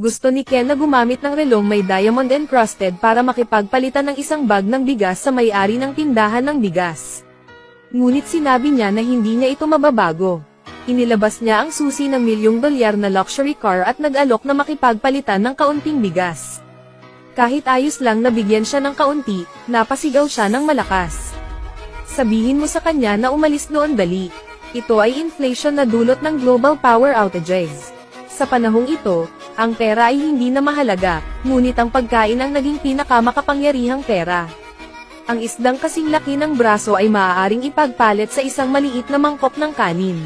Gusto ni Ken na gumamit ng relong may diamond encrusted para makipagpalitan ng isang bag ng bigas sa may-ari ng tindahan ng bigas. Ngunit sinabi niya na hindi niya ito mababago. Inilabas niya ang susi ng $1,000,000 na luxury car at nag-alok na makipagpalitan ng kaunting bigas. Kahit ayos lang na bigyan siya ng kaunti, napasigaw siya ng malakas. Sabihin mo sa kanya na umalis noon dali. Ito ay inflation na dulot ng global power outages. Sa panahong ito, ang pera ay hindi na mahalaga, ngunit ang pagkain ang naging pinakamakapangyarihang pera. Ang isdang kasing laki ng braso ay maaaring ipagpalit sa isang maliit na mangkok ng kanin.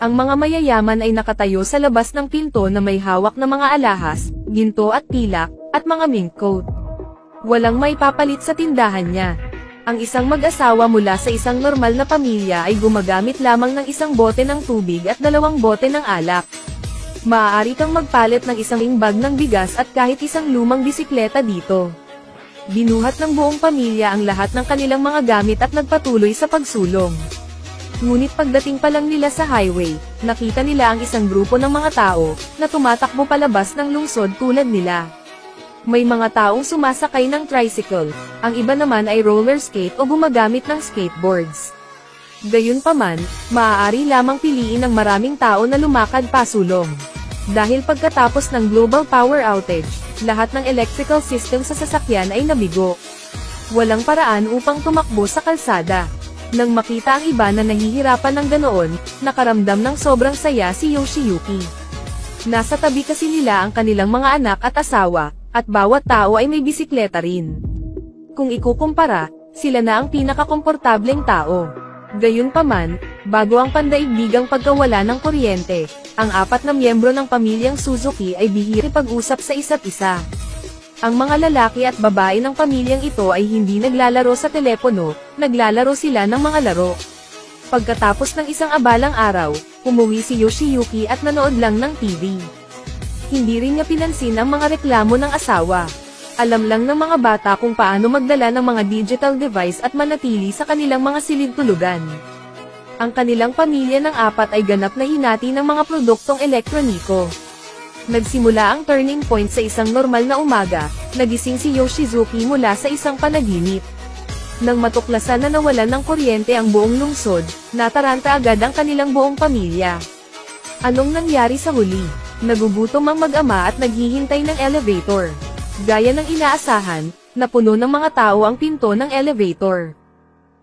Ang mga mayayaman ay nakatayo sa labas ng pinto na may hawak na mga alahas, ginto at pilak, at mga mink coat. Walang may papalit sa tindahan niya. Ang isang mag-asawa mula sa isang normal na pamilya ay gumagamit lamang ng isang bote ng tubig at 2 bote ng alak. Maaari kang magpalit ng isang bag ng bigas at kahit isang lumang bisikleta dito. Binuhat ng buong pamilya ang lahat ng kanilang mga gamit at nagpatuloy sa pagsulong. Ngunit pagdating pa lang nila sa highway, nakita nila ang isang grupo ng mga tao, na tumatakbo palabas ng lungsod tulad nila. May mga taong sumasakay ng tricycle, ang iba naman ay roller skate o gumagamit ng skateboards. Gayunpaman, maaari lamang piliin ng maraming tao na lumakad pasulong. Dahil pagkatapos ng global power outage, lahat ng electrical system sa sasakyan ay nabigo. Walang paraan upang tumakbo sa kalsada. Nang makita ang iba na nahihirapan ng ganoon, nakaramdam ng sobrang saya si Yoshiyuki. Nasa tabi kasi nila ang kanilang mga anak at asawa, at bawat tao ay may bisikleta rin. Kung ikukumpara, sila na ang pinakakomportableng tao. Gayunpaman, bago ang pandaigdigang pagkawala ng kuryente, ang 4 na miyembro ng pamilyang Suzuki ay bihira pag-usap sa isa't isa. Ang mga lalaki at babae ng pamilyang ito ay hindi naglalaro sa telepono, naglalaro sila ng mga laro. Pagkatapos ng isang abalang araw, umuwi si Yoshiyuki at nanood lang ng TV. Hindi rin niya pinansin ang mga reklamo ng asawa. Alam lang ng mga bata kung paano magdala ng mga digital device at manatili sa kanilang mga silid-tulugan. Ang kanilang pamilya ng 4 ay ganap na hinati ng mga produktong elektroniko. Nagsimula ang turning point sa isang normal na umaga, nagising si Yoshisuke mula sa isang panaginip. Nang matuklasan na nawalan ng kuryente ang buong lungsod, nataranta agad ang kanilang buong pamilya. Anong nangyari sa huli? Nagugutom ang mag-ama at naghihintay ng elevator. Gaya ng inaasahan, napuno ng mga tao ang pinto ng elevator.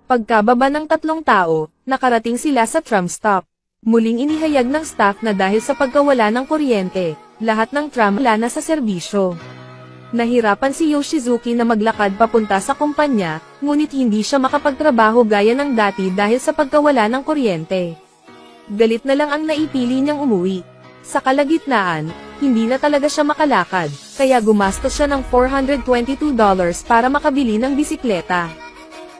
Pagkababa ng 3 tao, nakarating sila sa tram stop. Muling inihayag ng staff na dahil sa pagkawala ng kuryente, lahat ng tram wala na sa serbisyo. Nahirapan si Yoshizuki na maglakad papunta sa kumpanya, ngunit hindi siya makapagtrabaho gaya ng dati dahil sa pagkawala ng kuryente. Galit na lang ang naipili niyang umuwi. Sa kalagitnaan, hindi na talaga siya makalakad, kaya gumastos siya ng $422 para makabili ng bisikleta.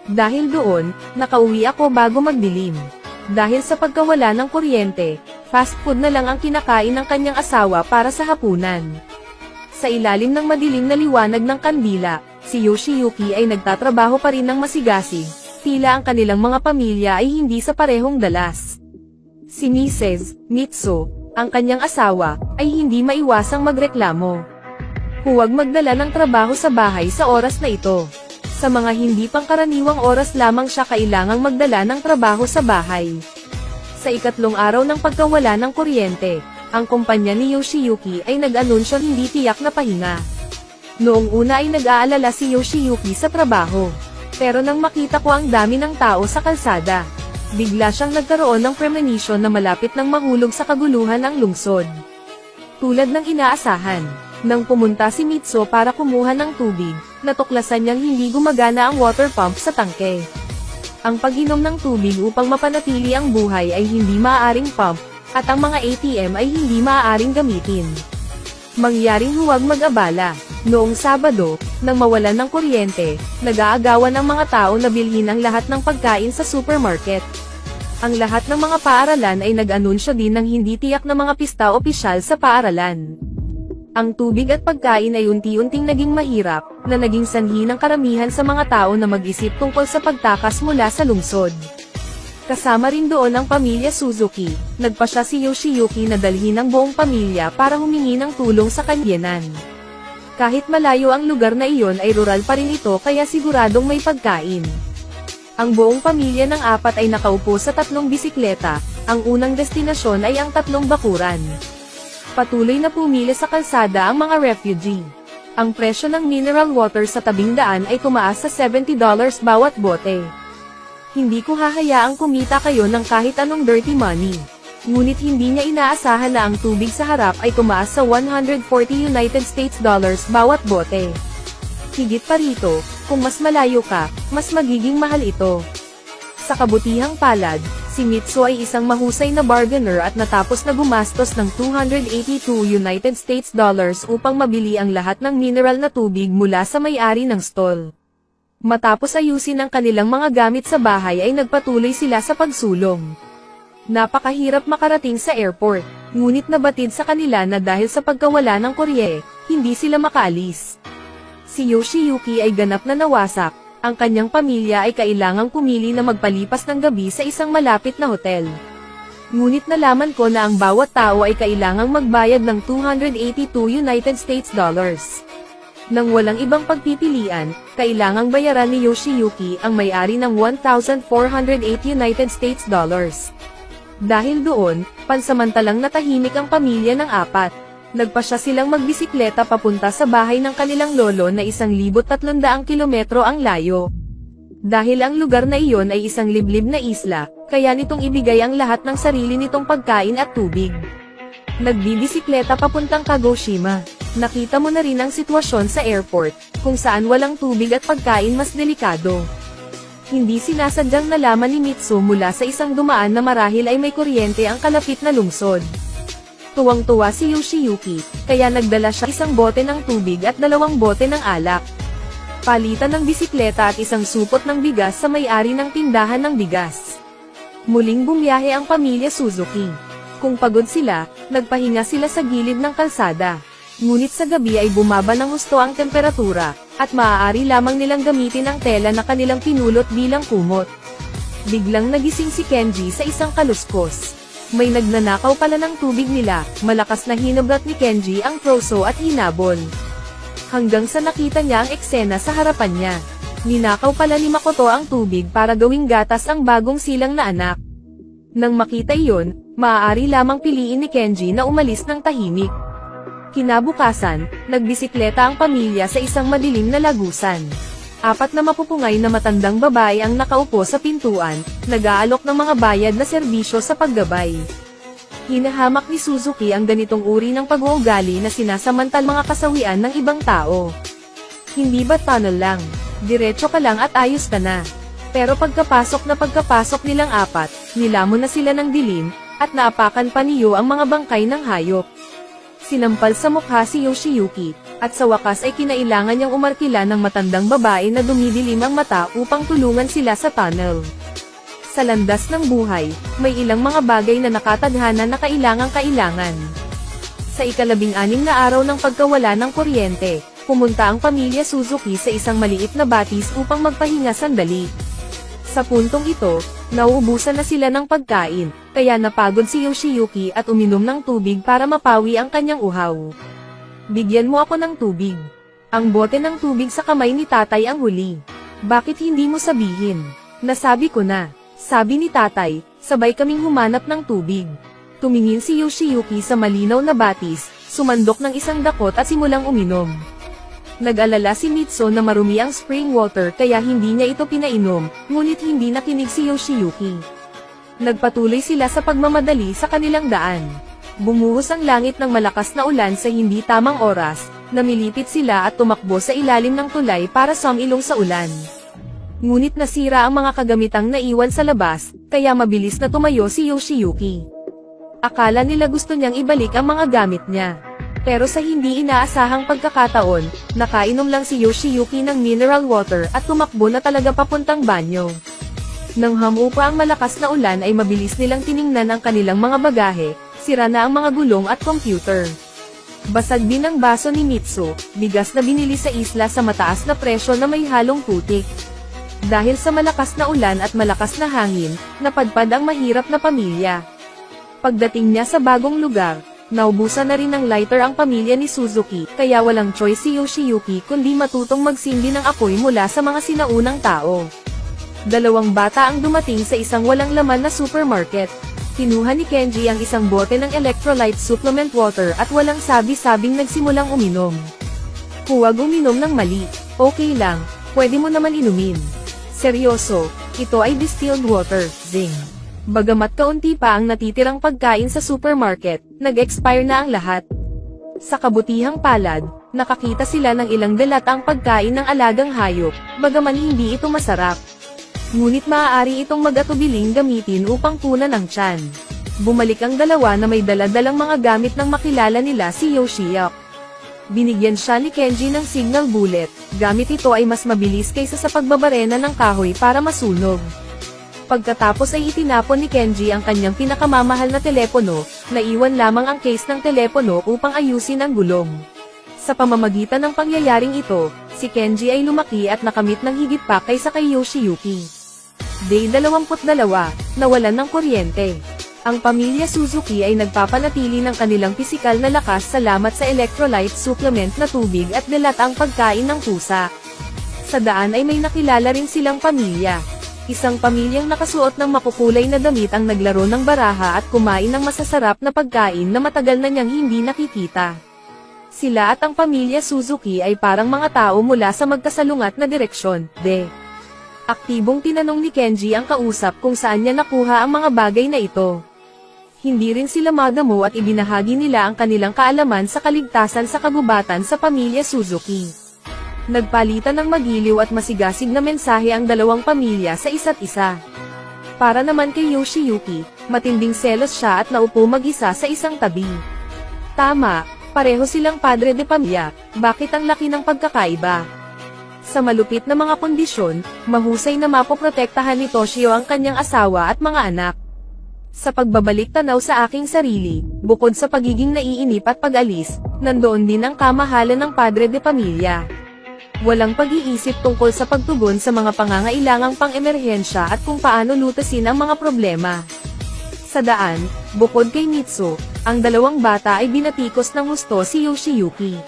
Dahil doon, nakauwi ako bago magdilim. Dahil sa pagkawala ng kuryente, fast food na lang ang kinakain ng kanyang asawa para sa hapunan. Sa ilalim ng madilim na liwanag ng kandila, si Yoshiyuki ay nagtatrabaho pa rin ng masigasig, tila ang kanilang mga pamilya ay hindi sa parehong dalas. Si Mrs. Mitsu, ang kanyang asawa, ay hindi maiwasang magreklamo. Huwag magdala ng trabaho sa bahay sa oras na ito. Sa mga hindi pangkaraniwang oras lamang siya kailangang magdala ng trabaho sa bahay. Sa ikatlong araw ng pagkawala ng kuryente, ang kumpanya ni Yoshiyuki ay nag-anunsyo hindi tiyak na pahinga. Noong una ay nag-aalala si Yoshiyuki sa trabaho. Pero nang makita ko ang dami ng tao sa kalsada, bigla siyang nagkaroon ng premonition na malapit nang mahulog sa kaguluhan ang lungsod. Tulad ng inaasahan, nang pumunta si Mitsu para kumuha ng tubig, natuklasan niyang hindi gumagana ang water pump sa tangke. Ang pag-inom ng tubig upang mapanatili ang buhay ay hindi maaaring pump, at ang mga ATM ay hindi maaaring gamitin. Mangyaring huwag mag-abala. Noong Sabado, nang mawalan ng kuryente, nag-aagawan ang mga tao na bilhin ang lahat ng pagkain sa supermarket. Ang lahat ng mga paaralan ay nag-anunsyo din ng hindi tiyak na mga pista opisyal sa paaralan. Ang tubig at pagkain ay unti-unting naging mahirap, na naging sanhi ng karamihan sa mga tao na mag-isip tungkol sa pagtakas mula sa lungsod. Kasama rin doon ang pamilya Suzuki. Nagpasya si Yoshiyuki na dalhin ang buong pamilya para humingi ng tulong sa kanyanan. Kahit malayo ang lugar na iyon ay rural pa rin ito kaya siguradong may pagkain. Ang buong pamilya ng apat ay nakaupo sa 3 bisikleta. Ang unang destinasyon ay ang 3 bakuran. Patuloy na pumila sa kalsada ang mga refugee. Ang presyo ng mineral water sa tabing daan ay tumaas sa $70 bawat bote. Hindi ko hahayaang kumita kayo ng kahit anong dirty money. Ngunit hindi niya inaasahan na ang tubig sa harap ay tumaas sa $140 bawat bote. Higit pa rito, kung mas malayo ka, mas magiging mahal ito. Sa kabutihang palad, si Mitsu ay isang mahusay na bargainer at natapos na gumastos ng $282 upang mabili ang lahat ng mineral na tubig mula sa may-ari ng stall. Matapos ayusin ang kanilang mga gamit sa bahay ay nagpatuloy sila sa pagsulong. Napakahirap makarating sa airport, ngunit nabatid sa kanila na dahil sa pagkawala ng kurye, hindi sila makaalis. Si Yoshiyuki ay ganap na nawasak, ang kanyang pamilya ay kailangang pumili na magpalipas ng gabi sa isang malapit na hotel. Ngunit nalaman ko na ang bawat tao ay kailangang magbayad ng $282. Nang walang ibang pagpipilian, kailangang bayaran ni Yoshiyuki ang may-ari ng $1,408. Dahil doon, pansamantalang natahimik ang pamilya ng apat. Nagpasya silang magbisikleta papunta sa bahay ng kanilang lolo na 1,300 kilometro ang layo. Dahil ang lugar na iyon ay isang liblib na isla, kaya nitong ibigay ang lahat ng sarili nitong pagkain at tubig. Nagbibisikleta papuntang Kagoshima. Nakita mo na rin ang sitwasyon sa airport, kung saan walang tubig at pagkain mas delikado. Hindi sinasadyang nalaman ni Mitsu mula sa isang dumaan na marahil ay may kuryente ang kalapit na lungsod. Tuwang-tuwa si Yoshiyuki, kaya nagdala siya isang bote ng tubig at 2 bote ng alak. Palitan ng bisikleta at isang supot ng bigas sa may-ari ng tindahan ng bigas. Muling bumiyahe ang pamilya Suzuki. Kung pagod sila, nagpahinga sila sa gilid ng kalsada. Ngunit sa gabi ay bumaba ng husto ang temperatura, at maaari lamang nilang gamitin ang tela na kanilang pinulot bilang kumot. Biglang nagising si Kenji sa isang kaluskos. May nagnanakaw pala ng tubig nila, malakas na hinablat ni Kenji ang troso at hinabol. Hanggang sa nakita niya ang eksena sa harapan niya. Ninakaw pala ni Makoto ang tubig para gawing gatas ang bagong silang na anak. Nang makita iyon, maaari lamang piliin ni Kenji na umalis ng tahimik. Kinabukasan, nagbisikleta ang pamilya sa isang madilim na lagusan. 4 na mapupungay na matandang babae ang nakaupo sa pintuan, nag-aalok ng mga bayad na serbisyo sa paggabay. Hinahamak ni Suzuki ang ganitong uri ng pag-uugali na sinasamantal mga kasawian ng ibang tao. Hindi ba tunnel lang? Diretso ka lang at ayos ka na. Pero pagkapasok nilang 4, nilamon na sila ng dilim, at naapakan pa niyo ang mga bangkay ng hayop. Sinampal sa mukha si Yoshiyuki, at sa wakas ay kinailangan niyang umarkila ng matandang babae na dumidilim ang mata upang tulungan sila sa tunnel. Sa landas ng buhay, may ilang mga bagay na nakatadhana na kailangan. Sa 16 na araw ng pagkawala ng kuryente, pumunta ang pamilya Suzuki sa isang maliit na batis upang magpahinga sandali. Sa puntong ito, nauubusan na sila ng pagkain, kaya napagod si Yoshiyuki at uminom ng tubig para mapawi ang kanyang uhaw. Bigyan mo ako ng tubig. Ang bote ng tubig sa kamay ni tatay ang huli. Bakit hindi mo sabihin? Nasabi ko na. Sabi ni tatay, sabay kaming humanap ng tubig. Tumingin si Yoshiyuki sa malinaw na batis, sumandok ng isang dakot at simulang uminom. Nag-alala si Mitsu na marumi ang spring water kaya hindi niya ito pinainom, ngunit hindi nakinig si Yoshiyuki. Nagpatuloy sila sa pagmamadali sa kanilang daan. Bumuhos ang langit ng malakas na ulan sa hindi tamang oras, namilipit sila at tumakbo sa ilalim ng tulay para sumilong sa ulan. Ngunit nasira ang mga kagamitang naiwan sa labas, kaya mabilis na tumayo si Yoshiyuki. Akala nila gusto niyang ibalik ang mga gamit niya. Pero sa hindi inaasahang pagkakataon, nakainom lang si Yoshiyuki ng mineral water at tumakbo na talaga papuntang banyo. Nang hamupa ang malakas na ulan ay mabilis nilang tiningnan ang kanilang mga bagahe, sira na ang mga gulong at computer. Basag din ang baso ni Mitsu, bigas na binili sa isla sa mataas na presyo na may halong putik. Dahil sa malakas na ulan at malakas na hangin, napadpad ang mahirap na pamilya. Pagdating niya sa bagong lugar, naubusan na rin ng lighter ang pamilya ni Suzuki, kaya walang choice si Yoshiyuki kundi matutong magsindi ng apoy mula sa mga sinaunang tao. Dalawang bata ang dumating sa isang walang laman na supermarket. Kinuha ni Kenji ang isang bote ng electrolyte supplement water at walang sabi-sabing nagsimulang uminom. Huwag uminom ng mali. Okay lang, pwede mo naman inumin. Seryoso, ito ay distilled water, zing. Bagamat kaunti pa ang natitirang pagkain sa supermarket, nag-expire na ang lahat. Sa kabutihang palad, nakakita sila ng ilang dalatang pagkain ng alagang hayop, bagaman hindi ito masarap. Ngunit maaari itong mag-atubiling gamitin upang punan ang tiyan. Bumalik ang dalawa na may daladalang mga gamit ng makilala nila si Yoshiyuki. Binigyan siya ni Kenji ng signal bullet, gamit ito ay mas mabilis kaysa sa pagbabarena ng kahoy para masunog. Pagkatapos ay itinapon ni Kenji ang kanyang pinakamamahal na telepono, naiwan lamang ang case ng telepono upang ayusin ang gulong. Sa pamamagitan ng pangyayaring ito, si Kenji ay lumaki at nakamit ng higit pa kaysa kay Yoshiyuki. Day 22, nawalan ng kuryente. Ang pamilya Suzuki ay nagpapanatili ng kanilang pisikal na lakas salamat sa electrolyte supplement na tubig at dalatang pagkain ng pusa. Sa daan ay may nakilala rin silang pamilya. Isang pamilyang nakasuot ng makukulay na damit ang naglaro ng baraha at kumain ng masasarap na pagkain na matagal na niyang hindi nakikita. Sila at ang pamilya Suzuki ay parang mga tao mula sa magkasalungat na direksyon, Aktibong tinanong ni Kenji ang kausap kung saan niya nakuha ang mga bagay na ito. Hindi rin sila madamo at ibinahagi nila ang kanilang kaalaman sa kaligtasan sa kagubatan sa pamilya Suzuki. Nagpalitan ng magiliw at masigasig na mensahe ang dalawang pamilya sa isa't isa. Para naman kay Yoshiyuki, matinding selos siya at naupo mag-isa sa isang tabi. Tama, pareho silang padre de pamilya, bakit ang laki ng pagkakaiba? Sa malupit na mga kondisyon, mahusay na mapoprotektahan ni Toshio ang kanyang asawa at mga anak. Sa pagbabalik tanaw sa aking sarili, bukod sa pagiging naiinip at pag-alis, nandoon din ang kamahalan ng padre de pamilya. Walang pag-iisip tungkol sa pagtugon sa mga pangangailangang pang-emerhensya at kung paano lutasin ang mga problema. Sa daan, bukod kay Mitsu, ang dalawang bata ay binatikos ng husto si Yoshiyuki.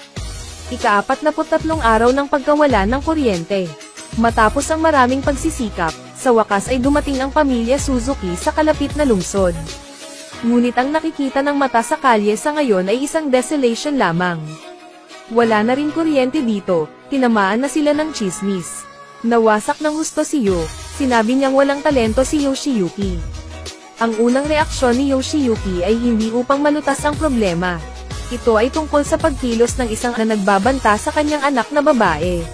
Ika-43 araw ng pagkawala ng kuryente. Matapos ang maraming pagsisikap, sa wakas ay dumating ang pamilya Suzuki sa kalapit na lungsod. Ngunit ang nakikita ng mata sa kalye sa ngayon ay isang desolation lamang. Wala na rin kuryente dito, tinamaan na sila ng chismis. Nawasak ng husto si Yo, sinabi niyang walang talento si Yoshiyuki. Ang unang reaksyon ni Yoshiyuki ay hindi upang malutas ang problema. Ito ay tungkol sa pagkilos ng isang na nagbabanta sa kanyang anak na babae.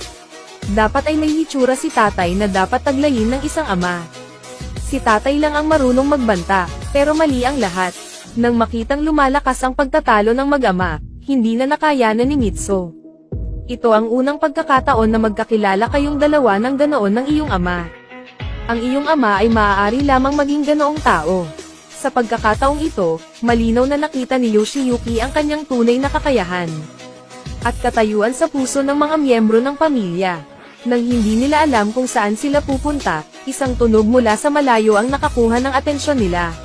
Dapat ay may hitsura si tatay na dapat taglayin ng isang ama. Si tatay lang ang marunong magbanta, pero mali ang lahat. Nang makitang lumalakas ang pagtatalo ng mag-ama, hindi na nakayanan ni Mitsu. Ito ang unang pagkakataon na magkakilala kayong dalawa ng ganoon ng iyong ama. Ang iyong ama ay maaari lamang maging ganoong tao. Sa pagkakataong ito, malinaw na nakita ni Yoshiyuki ang kanyang tunay na kakayahan at katayuan sa puso ng mga miyembro ng pamilya. Nang hindi nila alam kung saan sila pupunta, isang tunog mula sa malayo ang nakakuha ng atensyon nila.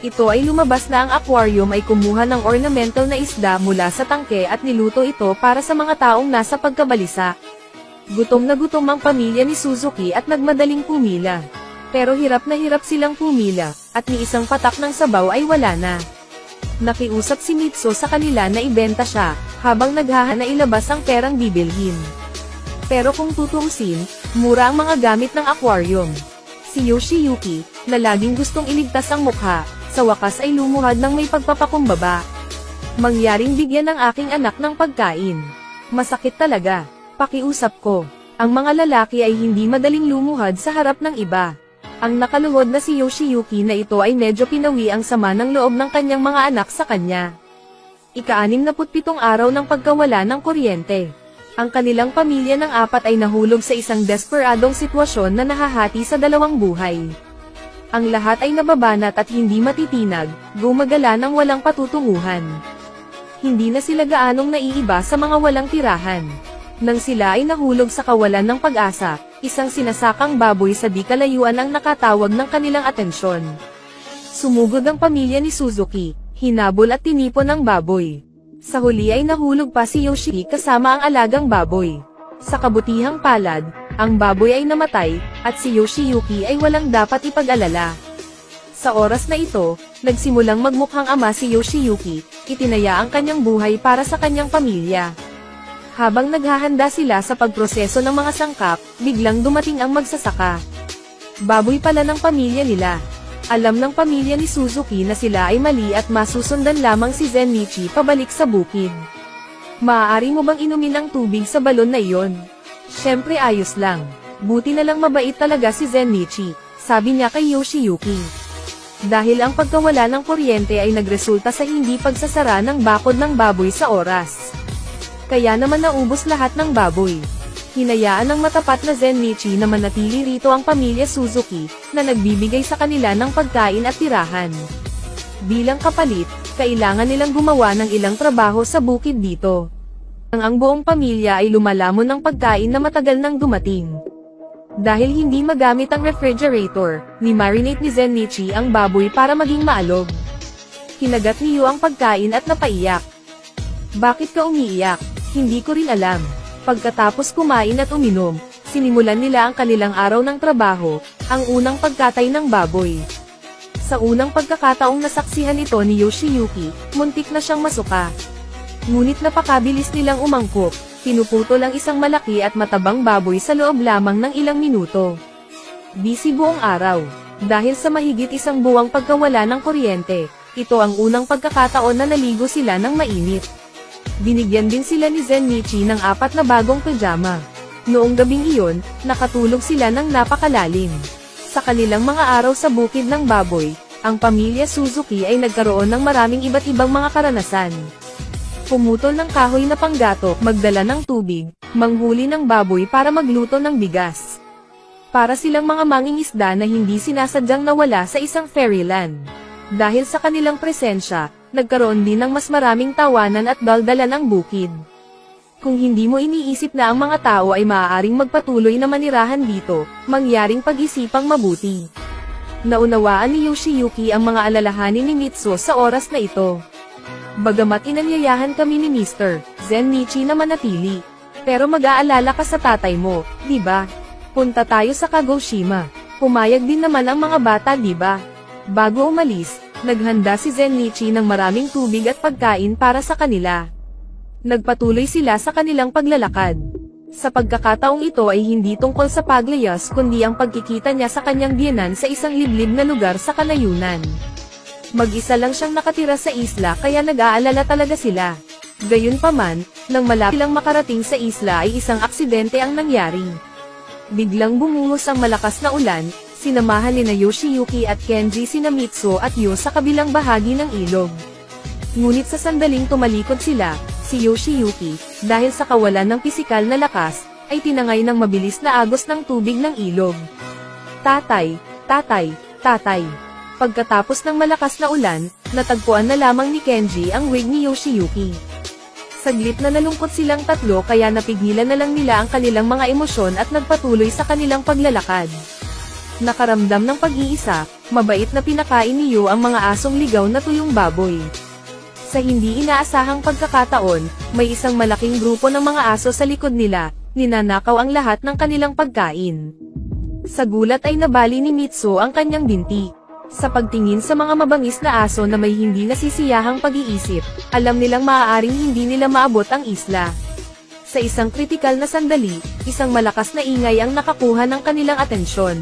Ito ay lumabas na ang aquarium ay kumuha ng ornamental na isda mula sa tangke at niluto ito para sa mga taong nasa pagkabalisa. Gutom na gutom ang pamilya ni Suzuki at nagmadaling pumila. Pero hirap na hirap silang pumila, at ni isang patak ng sabaw ay wala na. Nakiusap si Mitsu sa kanila na ibenta siya, habang naghahana ilabas ang perang bibilhin. Pero kung tutuusin, mura ang mga gamit ng aquarium. Si Yoshiyuki, na laging gustong iligtas ang mukha, sa wakas ay lumuhad ng may pagpapakumbaba. Mangyaring bigyan ng aking anak ng pagkain. Masakit talaga. Pakiusap ko. Ang mga lalaki ay hindi madaling lumuhad sa harap ng iba. Ang nakaluhod na si Yoshiyuki na ito ay medyo pinawi ang sama ng loob ng kanyang mga anak sa kanya. Ika-67 araw ng pagkawala ng kuryente. Ang kanilang pamilya ng apat ay nahulog sa isang desperadong sitwasyon na nahahati sa dalawang buhay. Ang lahat ay nababanat at hindi matitinag, gumagala ng walang patutunguhan. Hindi na sila gaanong naiiba sa mga walang tirahan. Nang sila ay nahulog sa kawalan ng pag-asa, isang sinasakang baboy sa di kalayuan ang nakatawag ng kanilang atensyon. Sumugod ang pamilya ni Suzuki, hinabol at tinipon ang baboy. Sa huli ay nahulog pa si Yoshiki kasama ang alagang baboy. Sa kabutihang palad, ang baboy ay namatay, at si Yoshiyuki ay walang dapat ipag-alala. Sa oras na ito, nagsimulang magmukhang ama si Yoshiyuki, itinaya ang kanyang buhay para sa kanyang pamilya. Habang naghahanda sila sa pagproseso ng mga sangkap, biglang dumating ang magsasaka. Baboy pala ng pamilya nila. Alam ng pamilya ni Suzuki na sila ay mali at masusundan lamang si Zennichi pabalik sa bukid. Maaari mo bang inumin ang tubig sa balon na iyon? Siyempre ayos lang. Buti na lang mabait talaga si Zennichi, sabi niya kay Yoshiyuki. Dahil ang pagkawala ng kuryente ay nagresulta sa hindi pagsasara ng bakod ng baboy sa oras. Kaya naman naubos lahat ng baboy. Hinayaan ng matapat na Zennichi na manatili rito ang pamilya Suzuki, na nagbibigay sa kanila ng pagkain at tirahan. Bilang kapalit, kailangan nilang gumawa ng ilang trabaho sa bukid dito. Ang buong pamilya ay lumalamon ng pagkain na matagal nang dumating. Dahil hindi magamit ang refrigerator, ni-marinate ni Zennichi ang baboy para maging maalog. Kinagat ni Yu ang pagkain at napaiyak. Bakit ka umiiyak? Hindi ko rin alam. Pagkatapos kumain at uminom, sinimulan nila ang kanilang araw ng trabaho, ang unang pagkatay ng baboy. Sa unang pagkakataong nasaksihan ito ni Yoshiyuki, muntik na siyang masuka. Ngunit napakabilis nilang umangkop, pinuputol ang isang malaki at matabang baboy sa loob lamang ng ilang minuto. Busy buong araw. Dahil sa mahigit isang buwang pagkawala ng kuryente, ito ang unang pagkakataon na naligo sila ng mainit. Binigyan din sila ni Zennichi ng 4 na bagong pajama. Noong gabing iyon, nakatulog sila ng napakalalim. Sa kanilang mga araw sa bukid ng baboy, ang pamilya Suzuki ay nagkaroon ng maraming iba't ibang mga karanasan. Pumutol ng kahoy na panggatok, magdala ng tubig, manghuli ng baboy para magluto ng bigas. Para silang mga mangingisda na hindi sinasadyang nawala sa isang fairyland. Dahil sa kanilang presensya, nagkaroon din ng mas maraming tawanan at daldalan ang bukid. Kung hindi mo iniisip na ang mga tao ay maaaring magpatuloy na manirahan dito, mangyaring pag-isipang mabuti. Naunawaan ni Yoshiyuki ang mga alalahanin ni Mitsuo sa oras na ito. Bagamat inanyayahan kami ni Mr. Zennichi na manatili. Pero mag-aalala ka sa tatay mo, di ba? Punta tayo sa Kagoshima. Pumayag din naman ang mga bata, di ba? Bago umalis, naghanda si Zennichi ng maraming tubig at pagkain para sa kanila. Nagpatuloy sila sa kanilang paglalakad. Sa pagkakataong ito ay hindi tungkol sa paglayas kundi ang pagkikita niya sa kanyang biyenan sa isang liblib na lugar sa kanayunan. Mag-isa lang siyang nakatira sa isla kaya nag-aalala talaga sila. Gayunpaman, nang malapit lang makarating sa isla ay isang aksidente ang nangyari. Biglang bumuhos ang malakas na ulan, sinamahan ni Yoshiyuki at Kenji sina Mitsuo at Yu sa kabilang bahagi ng ilog. Ngunit sa sandaling tumalikod sila, si Yoshiyuki, dahil sa kawalan ng pisikal na lakas, ay tinangay ng mabilis na agos ng tubig ng ilog. Tatay, tatay, tatay. Pagkatapos ng malakas na ulan, natagpuan na lamang ni Kenji ang wig ni Yoshiyuki. Saglit na nalungkot silang tatlo kaya napigilan na lang nila ang kanilang mga emosyon at nagpatuloy sa kanilang paglalakad. Nakaramdam ng pag-iisa, mabait na pinakain ni Yu ang mga asong ligaw na tuyong baboy. Sa hindi inaasahang pagkakataon, may isang malaking grupo ng mga aso sa likod nila, ninanakaw ang lahat ng kanilang pagkain. Sa gulat ay nabali ni Mitsuo ang kanyang binti. Sa pagtingin sa mga mabangis na aso na may hindi nasisiyahang pag-iisip, alam nilang maaaring hindi nila maabot ang isla. Sa isang kritikal na sandali, isang malakas na ingay ang nakakuha ng kanilang atensyon.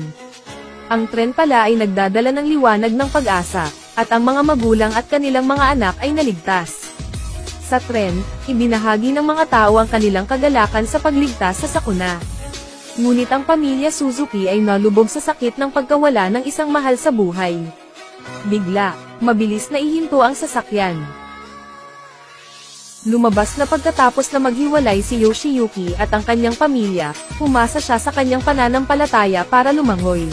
Ang tren pala ay nagdadala ng liwanag ng pag-asa, at ang mga magulang at kanilang mga anak ay naligtas. Sa tren, ibinahagi ng mga tao ang kanilang kagalakan sa pagligtas sa sakuna. Ngunit ang pamilya Suzuki ay nalubog sa sakit ng pagkawala ng isang mahal sa buhay. Bigla, mabilis na ihinto ang sasakyan. Lumabas na pagkatapos na maghiwalay si Yoshiyuki at ang kanyang pamilya, pumasa siya sa kanyang pananampalataya para lumangoy.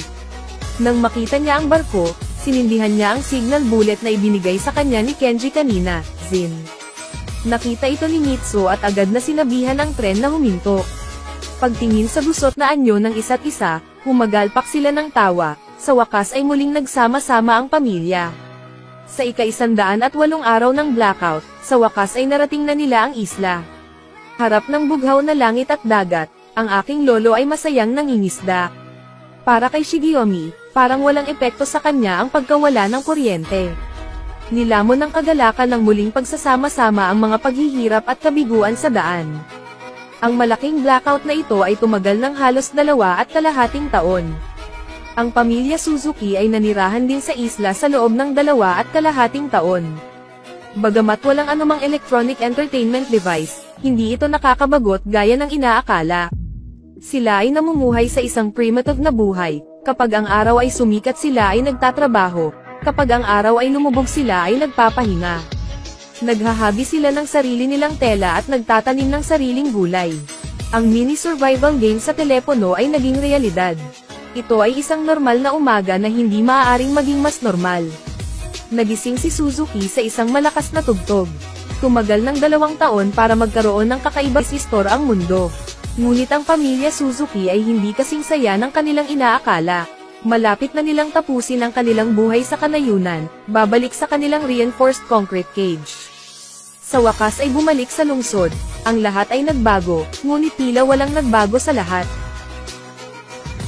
Nang makita niya ang barko, sinindihan niya ang signal bullet na ibinigay sa kanya ni Kenji kanina, Zin. Nakita ito ni Mitsuo at agad na sinabihan ang tren na huminto. Pagtingin sa gusot na anyo ng isa't isa, humagalpak sila ng tawa, sa wakas ay muling nagsama-sama ang pamilya. Sa ika-108 araw ng blackout, sa wakas ay narating na nila ang isla. Harap ng bughaw na langit at dagat, ang aking lolo ay masayang nangingisda. Para kay Shigeomi, parang walang epekto sa kanya ang pagkawala ng kuryente. Nilamon ng kagalakan ng muling pagsasama-sama ang mga paghihirap at kabiguan sa daan. Ang malaking blackout na ito ay tumagal ng halos 2.5 taon. Ang pamilya Suzuki ay nanirahan din sa isla sa loob ng 2.5 taon. Bagamat walang anumang electronic entertainment device, hindi ito nakakabagot gaya ng inaakala. Sila ay namumuhay sa isang primitive na buhay. Kapag ang araw ay sumikat sila ay nagtatrabaho, kapag ang araw ay lumubog sila ay nagpapahinga. Naghahabi sila ng sarili nilang tela at nagtatanim ng sariling gulay. Ang mini survival game sa telepono ay naging realidad. Ito ay isang normal na umaga na hindi maaaring maging mas normal. Nagising si Suzuki sa isang malakas na tugtog. Tumagal ng 2 taon para magkaroon ng kakaibang sistor ang mundo. Ngunit ang pamilya Suzuki ay hindi kasing saya ng kanilang inaakala. Malapit na nilang tapusin ang kanilang buhay sa kanayunan, babalik sa kanilang reinforced concrete cage. Sa wakas ay bumalik sa lungsod, ang lahat ay nagbago, ngunit tila walang nagbago sa lahat.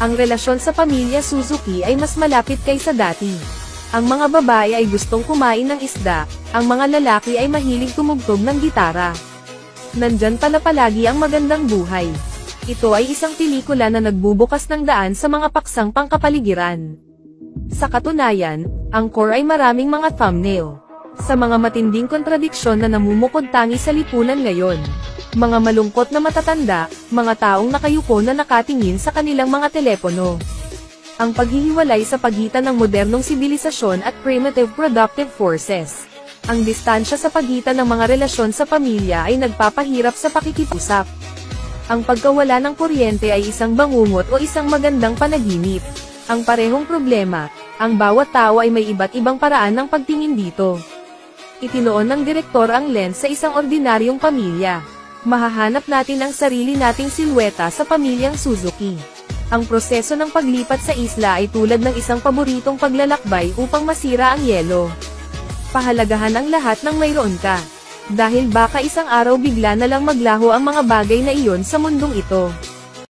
Ang relasyon sa pamilya Suzuki ay mas malapit kaysa dati. Ang mga babae ay gustong kumain ng isda, ang mga lalaki ay mahilig tumugtog ng gitara. Nandyan pala palagi ang magandang buhay. Ito ay isang pelikula na nagbubukas ng daan sa mga paksang pangkapaligiran. Sa katunayan, ang core ay maraming mga thumbnail. Sa mga matinding kontradiksyon na namumukod tangi sa lipunan ngayon. Mga malungkot na matatanda, mga taong nakayuko na nakatingin sa kanilang mga telepono. Ang paghihiwalay sa pagitan ng modernong sibilisasyon at primitive productive forces. Ang distansya sa pagitan ng mga relasyon sa pamilya ay nagpapahirap sa pakikipusap. Ang pagkawala ng kuryente ay isang bangungot o isang magandang panaginip. Ang parehong problema, ang bawat tao ay may iba't ibang paraan ng pagtingin dito. Itinoon ng direktor ang lens sa isang ordinaryong pamilya. Mahahanap natin ang sarili nating silweta sa pamilyang Suzuki. Ang proseso ng paglipat sa isla ay tulad ng isang paboritong paglalakbay upang masira ang yelo. Pahalagahan ang lahat ng mayroon ka. Dahil baka isang araw bigla na lang maglaho ang mga bagay na iyon sa mundong ito.